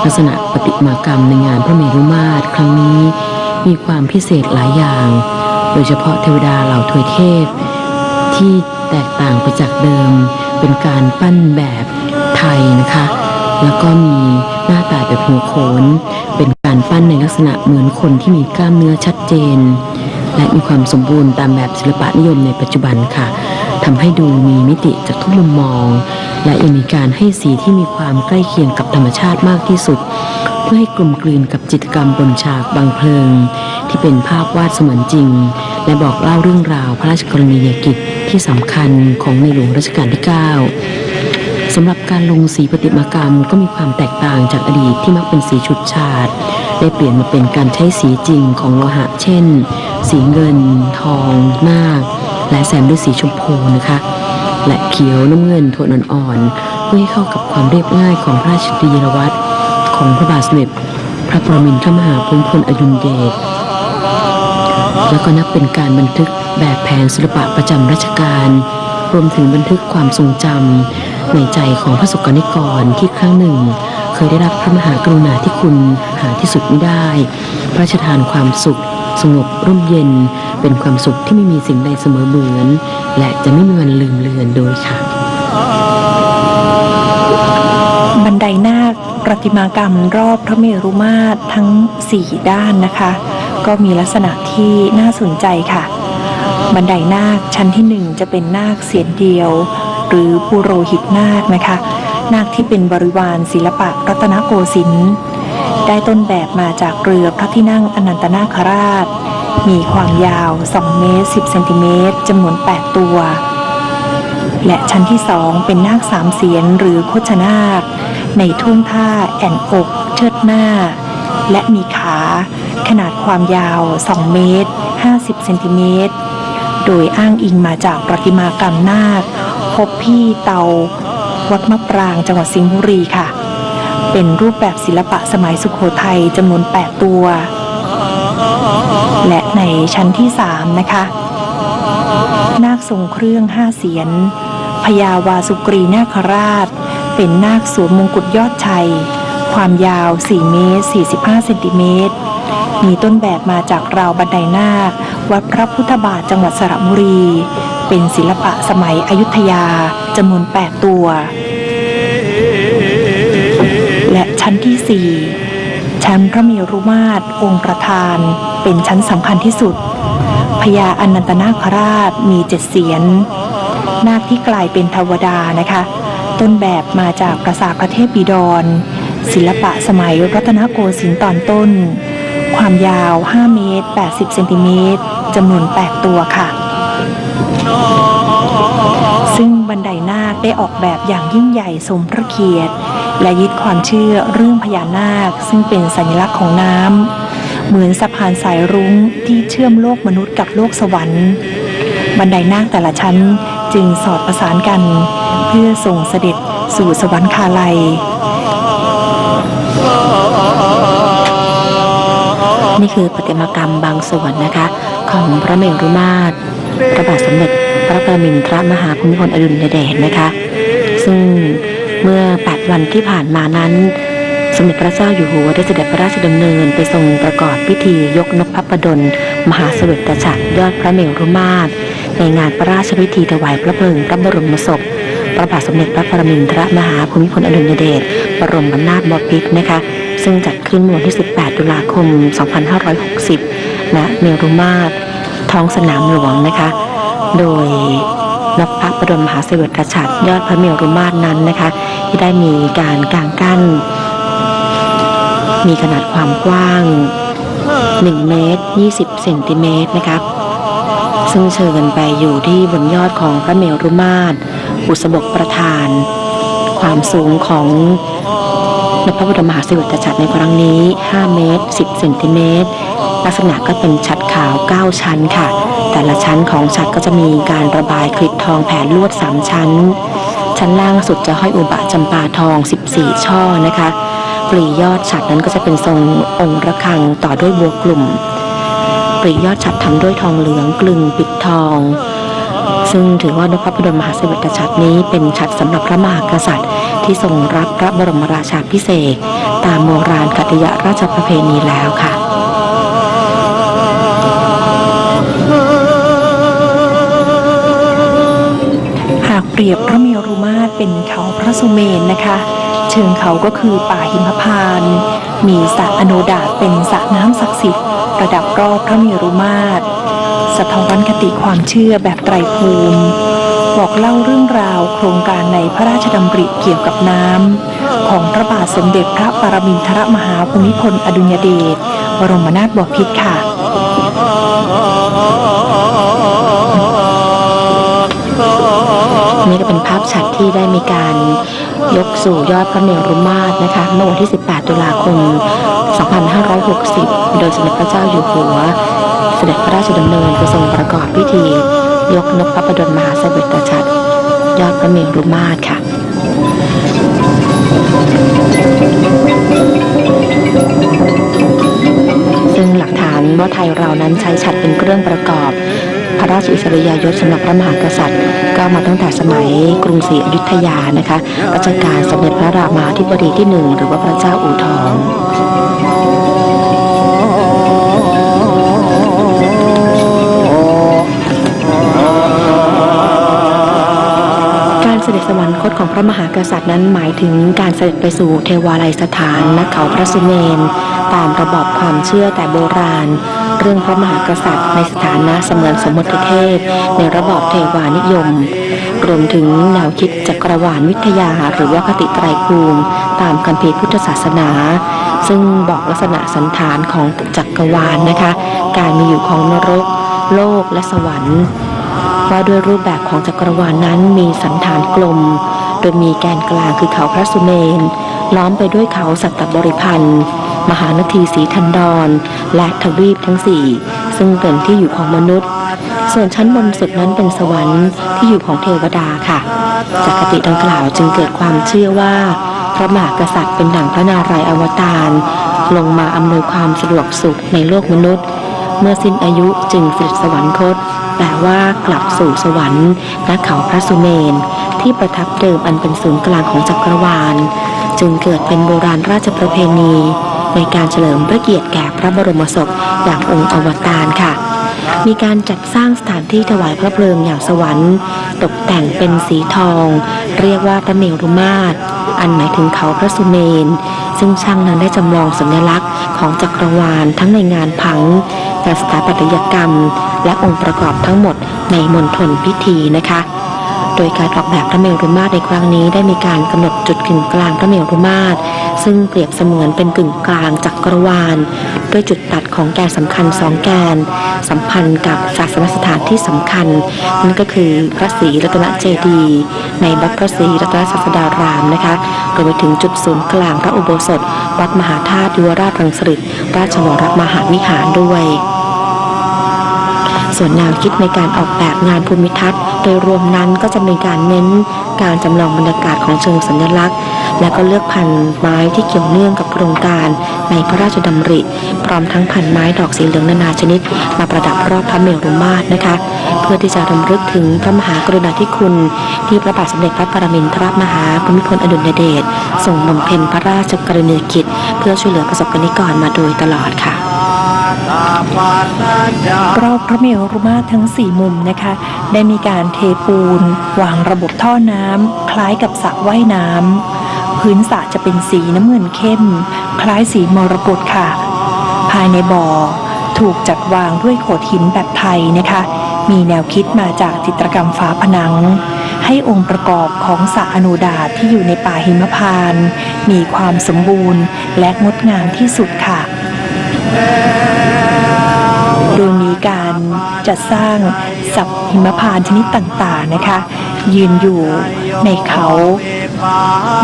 ลักษณะประติมากรรมในงานพระเมรุมาตรครั้งนี้มีความพิเศษหลายอย่างโดยเฉพาะเทวดาเหล่าทวยเทพที่แตกต่างไปจากเดิมเป็นการปั้นแบบไทยนะคะแล้วก็มีหน้าตาแบบหัวโขนเป็นการปั้นในลักษณะเหมือนคนที่มีกล้ามเนื้อชัดเจนและมีความสมบูรณ์ตามแบบศิลปะนิยมในปัจจุบันค่ะทำให้ดูมีมิติจากทุกมุมมองและยังมีการให้สีที่มีความใกล้เคียงกับธรรมชาติมากที่สุดเพื่อให้กลมกลืนกับจิตรกรรมบนฉากบางเพลิงที่เป็นภาพวาดเสมือนจริงและบอกเล่าเรื่องราวพระราชกรณียกิจที่สำคัญของในหลวงรัชกาลที่ 9สำหรับการลงสีประติมากรรมก็มีความแตกต่างจากอดีตที่มักเป็นสีฉุดฉาดได้เปลี่ยนมาเป็นการใช้สีจริงของโลหะเช่นสีเงินทองนาคและแซมด้วยสีชมพูนะคะและเขียวน้ำเงินโทนอ่อนๆเพื่อให้เข้ากับความเรียบง่ายของพระราชกิริยาวัตรของพระบาทสมเด็จพระปรมินทรมหาภูมิพลอดุลยเดชแล้วก็นับเป็นการบันทึกแบบแผนศิลปะประจำรัชกาลรวมถึงบันทึกความทรงจำในใจของพระสกนิกรที่ครั้งหนึ่งเคยได้รับพระมหากรุณาธิคุณหาที่สุดไม่ได้พระราชทานความสุขสงบร่มเย็นเป็นความสุขที่ไม่มีสิ่งใดเสมอเหมือนและจะไม่มีวันลืมเลือนโดยค่ะบันไดนาคประติมากรรมรอบพระเมรุมาตรทั้ง4ด้านนะคะก็มีลักษณะที่น่าสนใจค่ะบันไดนาคชั้นที่1จะเป็นนาคเสียนเดียวหรือปุโรหิตนาคนะคะนาคที่เป็นบริวารศิลปะรัตนโกสินทร์ได้ต้นแบบมาจากเรือพระที่นั่งอนันตนาคราชมีความยาว2 เมตร 10 เซนติเมตรจำนวน8ตัวและชั้นที่2เป็นนาค3 เสียนหรือโคชนาคในท่วงท่าแอ่นอกเชิดหน้าและมีขาขนาดความยาว2 เมตร 50 เซนติเมตรโดยอ้างอิงมาจากประติมากรรมนาคพบพี่เตาวัดมะปรางจังหวัดสิงห์บุรีค่ะเป็นรูปแบบศิลปะสมัยสุโขทัยจำนวน8ตัวและในชั้นที่3นะคะ นาคทรงเครื่อง5เสียนพญาวาสุกรีนาคราชเป็นนาคสวมมงกุฎยอดชัยความยาว4 เมตร 45 เซนติเมตรมีต้นแบบมาจากราวบันไดนาควัดพระพุทธบาทจังหวัดสระบุรีเป็นศิลปะสมัยอยุธยาจำนวน8ตัวและชั้นที่4ชั้นพระเมรุมาตรองค์ประธานเป็นชั้นสำคัญที่สุดพญาอนันตนาคราชมี7เสียนนาคที่กลายเป็นเทวดานะคะต้นแบบมาจากปราสาทพระเทพบิดรศิลปะสมัยรัตนโกสินทร์ตอนต้นความยาว5 เมตร 80 เซนติเมตรจำนวน8ตัวค่ะซึ่งบันไดนาคได้ออกแบบอย่างยิ่งใหญ่สมพระเกียรติและยึดความเชื่อเรื่องพญานาคซึ่งเป็นสัญลักษณ์ของน้ำเหมือนสะพานสายรุ้งที่เชื่อมโลกมนุษย์กับโลกสวรรค์บันไดนาคแต่ละชั้นจึงสอดประสานกันเพื่อส่งเสด็จสู่สวรรคาลัยนี่คือประติมากรรมบางส่วนนะคะของพระเมรุมาตรพระบาทสมเด็จพระปรมินทรมหาภูมิพลอดุลยเดชนะคะซึ่งเมื่อ8 วันที่ผ่านมานั้นสมเด็จพระเจ้าอยู่หัวได้เสด็จพระราชดำเนินไปทรงประกอบพิธียกนพประดลมหาเสวตฉัตรยอดพระเมรุมาตรในงานพระราชพิธีถวายพระเพลิงพระบรมศพพระบาทสมเด็จพระปรมินทรมหาภูมิพลอดุลยเดชบรมนาถบพิตรนะคะซึ่งจัดขึ้นวันที่18 ตุลาคม 2560 ณ เมรุมาตรท้องสนามหลวงนะคะโดยนพประดลมหาเสวตฉัตรยอดพระเมรุมาตรนั้นนะคะที่ได้มีการกางกั้นมีขนาดความกว้าง1 เมตร 20 เซนติเมตรนะคะซึ่งเชิญไปอยู่ที่บนยอดของพระเมรุมาตรบุษบกประธานความสูงของนพประดลมหาเสวตฉัตรในครั้งนี้5 เมตร 10 เซนติเมตรลักษณะก็เป็นฉัตรขาว9 ชั้นค่ะแต่ละชั้นของฉัตรก็จะมีการระบายคลิปทองแผ่ลวด3 ชั้นชั้นล่างสุดจะห้อยอุบะจำปาทอง14 ช่อนะคะปลียอดฉัตรนั้นก็จะเป็นทรงองค์ระฆังต่อด้วยบัวกลุ่มปลียอดฉัตรทำด้วยทองเหลืองกลึงปิดทองซึ่งถือว่านพประดลมหาเสวตฉัตรนี้เป็นฉัตรสำหรับพระมหากษัตริย์ที่ทรงรับพระบรมราชาภิเษกตามโบราณกัตยราชประเพณีแล้วค่ะหากเปรียบพระเมรุมาตรเป็นเขาพระสุเมนนะคะเชิงเขาก็คือป่าหิมพานต์มีสระอโนดาตเป็นสระน้ำศักดิ์สิทธิ์ประดับรอบพระเมรุมาตรสะท้อนคติความเชื่อแบบไตรภูมิบอกเล่าเรื่องราวโครงการในพระราชดำริเกี่ยวกับน้ำของพระบาทสมเด็จพระปรมินทรมหาภูมิพลอดุลยเดชบรมนาถบพิตรค่ะนี่ก็เป็นภาพฉัตรที่ได้มีการยกสู่ยอดพระเมรุมาตรนะคะเมื่อวันที่18 ตุลาคม 2560 โดยสมเด็จพระเจ้าอยู่หัวเสด็จพระราชดำเนินไปทรงประกอบพิธียกนพประดลมหาเสวตฉัตรยอดพระเมรุมาตรค่ะซึ่งหลักฐานว่าไทยเรานั้นใช้ฉัตรเป็นเครื่องประกอบพระราชอิสริยยศสำหรับพระมหากษัตริย์ก็มาตั้งแต่สมัยกรุงศรีอยุธยานะคะรัชกาลสมเด็จพระรามาธิบดีที่ 1หรือว่าพระเจ้าอู่ทองเสด็จสวรรคตของพระมหากษัตริย์นั้นหมายถึงการเสด็จไปสู่เทวาลัยสถานณเขาพระสุเมนตามระบอบความเชื่อแต่โบราณเรื่องพระมหากษัตริย์ในสถานะเสมือนสมมติเทพในระบอบเทวานิยมรวมถึงแนวคิดจักรวาลวิทยาหรือว่าคติไตรภูมิตามคัมภีร์พุทธศาสนาซึ่งบอกลักษณะสันฐานของจักรวาลนะคะการมีอยู่ของนรกโลกและสวรรค์ว่าด้วยรูปแบบของจักรวาลนั้นมีสันฐานกลมโดยมีแกนกลางคือเขาพระสุเมนล้อมไปด้วยเขาสัตตบริพันธ์มหานทีสีทันดรและทวีปทั้ง4ซึ่งเป็นที่อยู่ของมนุษย์ส่วนชั้นบนสุดนั้นเป็นสวรรค์ที่อยู่ของเทวดาค่ะจากคติดังกล่าวจึงเกิดความเชื่อว่าพระมหากษัตริย์เป็นดั่งพระนารายณ์อวตารลงมาอำนวยความสะดวกสุขในโลกมนุษย์เมื่อสิ้นอายุจึงเสด็จสวรรคตไป แปลว่ากลับสู่สวรรค์ณเขาพระสุเมนที่ประทับเดิมอันเป็นศูนย์กลางของจักรวาลจึงเกิดเป็นโบราณราชประเพณีในการเฉลิมพระเกียรติแก่พระบรมศพอย่างองค์อวตารค่ะมีการจัดสร้างสถานที่ถวายพระเพลิงอย่างสวรรค์ตกแต่งเป็นสีทองเรียกว่าพระเมรุมาตรอันหมายถึงเขาพระสุเมนซึ่งช่างนั้นได้จำลองสัญลักษณ์ของจักรวาลทั้งในงานผังงานสถาปัตยกรรมและองค์ประกอบทั้งหมดในมณฑลพิธีนะคะโดยการออกแบบพระเมรุมาตรในครั้งนี้ได้มีการกำหนดจุดกึ่งกลางพระเมรุมาตรซึ่งเปรียบเสมือนเป็นกึ่งกลางจักรวาลด้วยจุดตัดของแกนสำคัญ2แกนสัมพันธ์กับศาสนสถานที่สำคัญนั่นก็คือพระศรีรัตนเจดีย์ในวัดพระศรีรัตนศาสดารามนะคะรวมไปถึงจุดศูนย์กลางพระอุโบสถวัดมหาธาตุยุวราชรังสฤษฎ์ราชวรมหาวิหารด้วยส่วนแนวคิดในการออกแบบงานภูมิทัศน์โดยรวมนั้นก็จะมีการเน้นการจำลองบรรยากาศของเชิงสัญลักษณ์และก็เลือกพันธุ์ไม้ที่เกี่ยวเนื่องกับโครงการในพระราชดำริพร้อมทั้งพันธุ์ไม้ดอกสีเหลืองนานาชนิดมาประดับรอบพระเมรุมาตรนะคะเพื่อที่จะรำลึกถึงพระมหากรุณาธิคุณที่พระบาทสมเด็จพระปรมินทรมหาภูมิพลอดุลยเดชทรงบำเพ็ญพระราชกรณียกิจเพื่อช่วยเหลือประสบกรณิกรมาโดยตลอดค่ะรอบพระเมรุมาตรทั้ง4มุมนะคะได้มีการเทปูนวางระบบท่อน้ำคล้ายกับสระว่ายน้ำพื้นสระจะเป็นสีน้ำเงินเข้มคล้ายสีมรกตค่ะภายในบ่อถูกจัดวางด้วยโขดหินแบบไทยนะคะมีแนวคิดมาจากจิตรกรรมฝาผนังให้องค์ประกอบของสระอโนดาตที่อยู่ในป่าหิมพานต์มีความสมบูรณ์และงดงามที่สุดค่ะโดยมีการจัดสร้างสัตว์หิมพานต์ชนิดต่างๆนะคะยืนอยู่ในเขา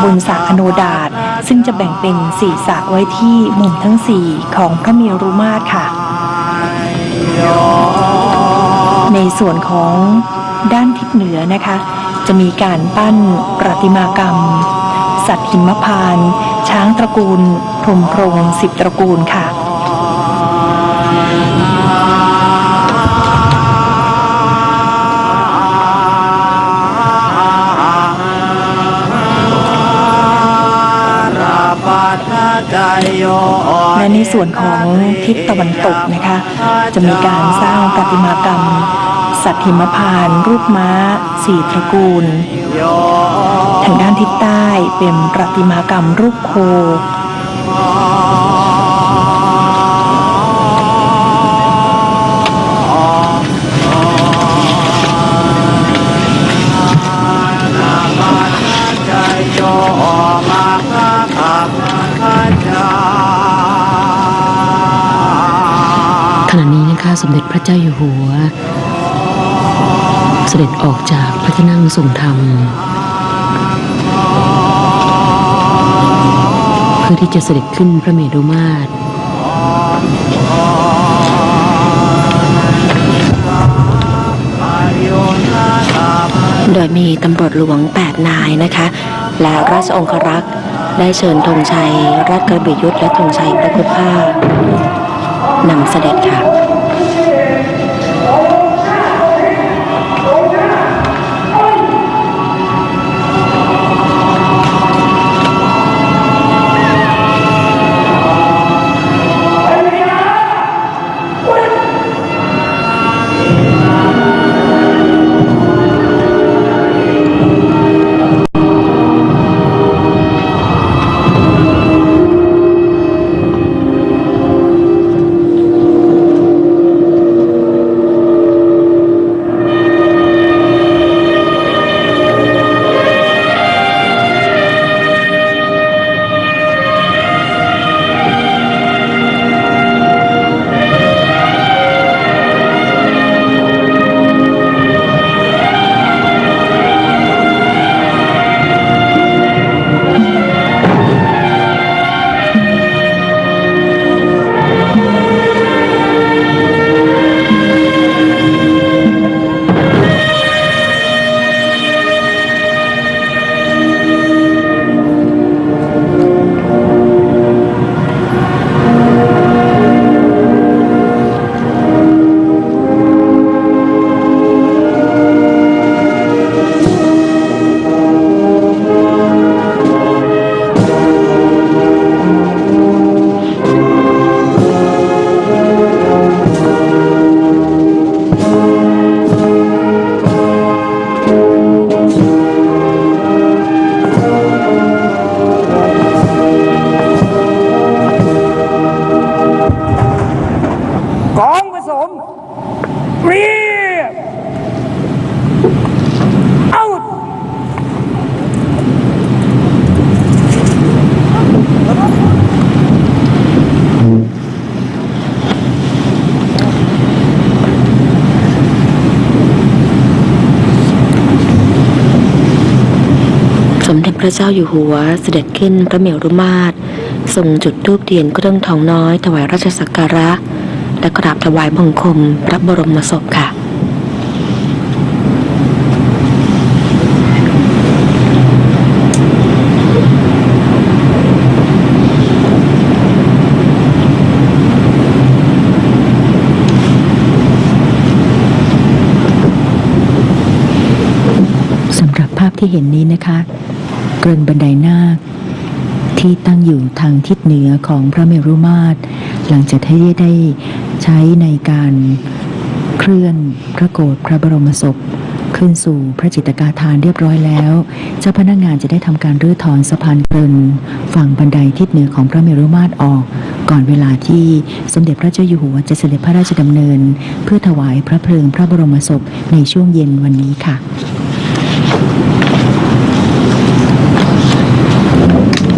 บนสระอโนดาตซึ่งจะแบ่งเป็น4สระไว้ที่มุมทั้ง4ของพระเมรุมาตรค่ะในส่วนของด้านทิศเหนือนะคะจะมีการปั้นประติมากรรมสัตว์หิมพานต์ช้างตระกูลพรหมพรง10ตระกูลค่ะและในส่วนของทิศตะวันตกนะคะจะมีการสร้างประติมากรรมสัตว์หิมพานต์รูปม้า4ตระกูลทางด้านทิศใต้เป็นประติมากรรมรูปโคขณะนี้นะคะสมเด็จพระเจ้าอยู่หัวเสด็จออกจากพระที่นั่งทรงธรรมเพื่อที่จะเสด็จขึ้นพระเมรุมาตรโดยมีตำรวจหลวง8นายนะคะและราชองครักษ์ได้เชิญธงชัยราชกระบี่ยุทธและธงชัยพระคุภาพนำเสด็จค่ะ พระเจ้าอยู่หัวเสด็จขึ้นพระเมรุมาตรทรงจุดธูปเทียนเครื่องทองน้อยถวายราชสักการะและกราบถวายบังคมพระบรมศพค่ะสำหรับภาพที่เห็นนี้นะคะเกริ่นบันไดนาคที่ตั้งอยู่ทางทิศเหนือของพระเมรุมาตรหลังจากที่ได้ใช้ในการเคลื่อนพระโกฐพระบรมศพขึ้นสู่พระจิตกาฐานเรียบร้อยแล้วเจ้าพนักงานจะได้ทำการรื้อถอนสะพานเกริ่นฝั่งบันไดทิศเหนือของพระเมรุมาตรออกก่อนเวลาที่สมเด็จพระเจ้าอยู่หัวจะเสด็จพระราชดำเนินเพื่อถวายพระเพลิงพระบรมศพในช่วงเย็นวันนี้ค่ะ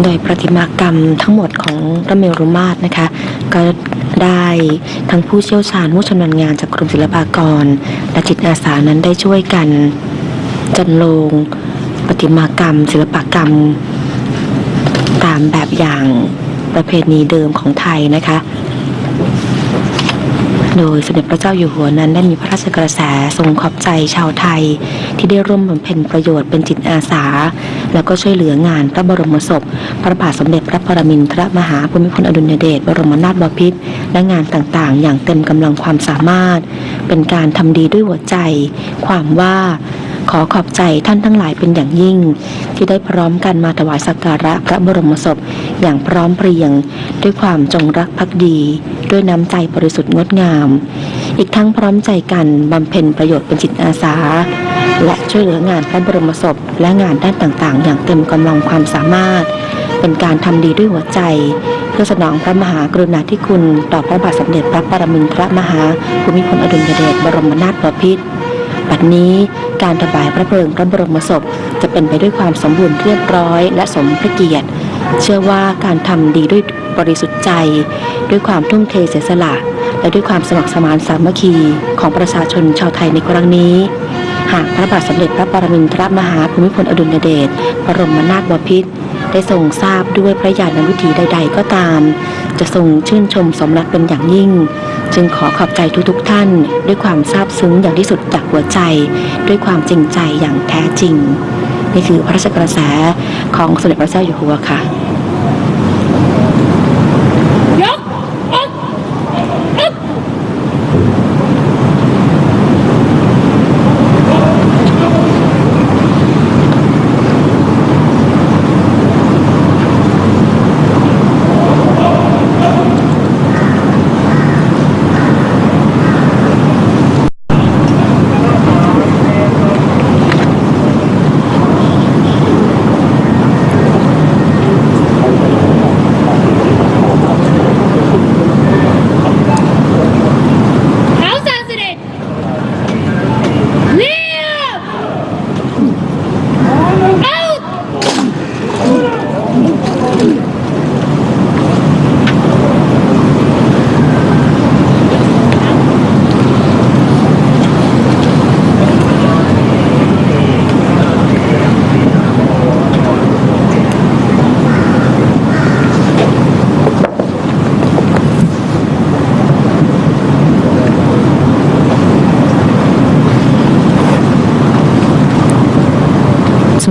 โดยประติมากรรมทั้งหมดของพระเมรุมาตรนะคะก็ได้ทั้งผู้เชี่ยวชาญผู้ชำนาญงานจากกรมศิลปากรและจิตอาสานั้นได้ช่วยกันจัดโลงประติมากรรมศิลปกรรมตามแบบอย่างประเพณีเดิมของไทยนะคะโดยสมเด็จพระเจ้าอยู่หัวนั้นได้มีพระราชกระแสทรงขอบใจชาวไทยที่ได้ร่วมบำเพ็ญประโยชน์เป็นจิตอาสาแล้วก็ช่วยเหลืองานพระบรมศพพระบาทสมเด็จพระปรมินทรมหาภูมิพลอดุลยเดชบรมนาถบพิตรและงานต่างๆอย่างเต็มกำลังความสามารถเป็นการทำดีด้วยหัวใจความว่าขอขอบใจท่านทั้งหลายเป็นอย่างยิ่งที่ได้พร้อมกันมาถวายสักการะพระบรมศพอย่างพร้อมเพรียงด้วยความจงรักภักดีด้วยน้ำใจบริสุทธิ์งดงามอีกทั้งพร้อมใจกันบำเพ็ญประโยชน์เป็นจิตอาสาและช่วยเหลืองานพระบรมศพและงานด้านต่างๆอย่างเต็มกำลังความสามารถเป็นการทำดีด้วยหัวใจเพื่อสนองพระมหากรุณาธิคุณต่อพระบาทสมเด็จพระปรมินทรมหาภูมิพลอดุลยเดชบรมนาถบพิตรบัดนี้การถวายพระเพลิงพระบรมศพจะเป็นไปด้วยความสมบูรณ์เรียบร้อยและสมพระเกียรติเชื่อว่าการทำดีด้วยบริสุทธิ์ใจด้วยความทุ่มเทเสียสละและด้วยความสมัครสมานสามัคคีของประชาชนชาวไทยในครั้งนี้หากพระบาทสมเด็จพระปรมินทรมหาภูมิพลอดุลยเดชบรมนาถบพิตรได้ทรงทราบด้วยพระญาณวิถีใดๆก็ตามจะทรงชื่นชมสมรักเป็นอย่างยิ่งจึงขอขอบใจทุกๆท่านด้วยความซาบซึ้งอย่างที่สุดจากหัวใจด้วยความจริงใจอย่างแท้จริงนี่คือพระราชกระแสของสมเด็จพระเจ้าอยู่หัวค่ะ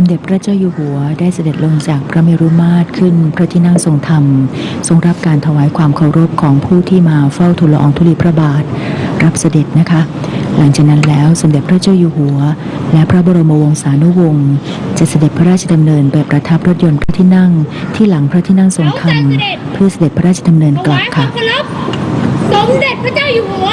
สมเด็จพระเจ้าอยู่หัวได้เสด็จลงจากพระเมรุมาตรขึ้นพระที่นั่งทรงธรรมทรงรับการถวายความเคารพของผู้ที่มาเฝ้าทูลละอองธุลีพระบาทรับเสด็จนะคะหลังจากนั้นแล้วสมเด็จพระเจ้าอยู่หัวและพระบรมวงศานุวงศ์จะเสด็จพระราชดำเนินไปประทับรถยนต์พระที่นั่งที่หลังพระที่นั่งทรงธรรมเพื่อเสด็จพระราชดำเนินกลับค่ะสมเด็จพระเจ้าอยู่หัว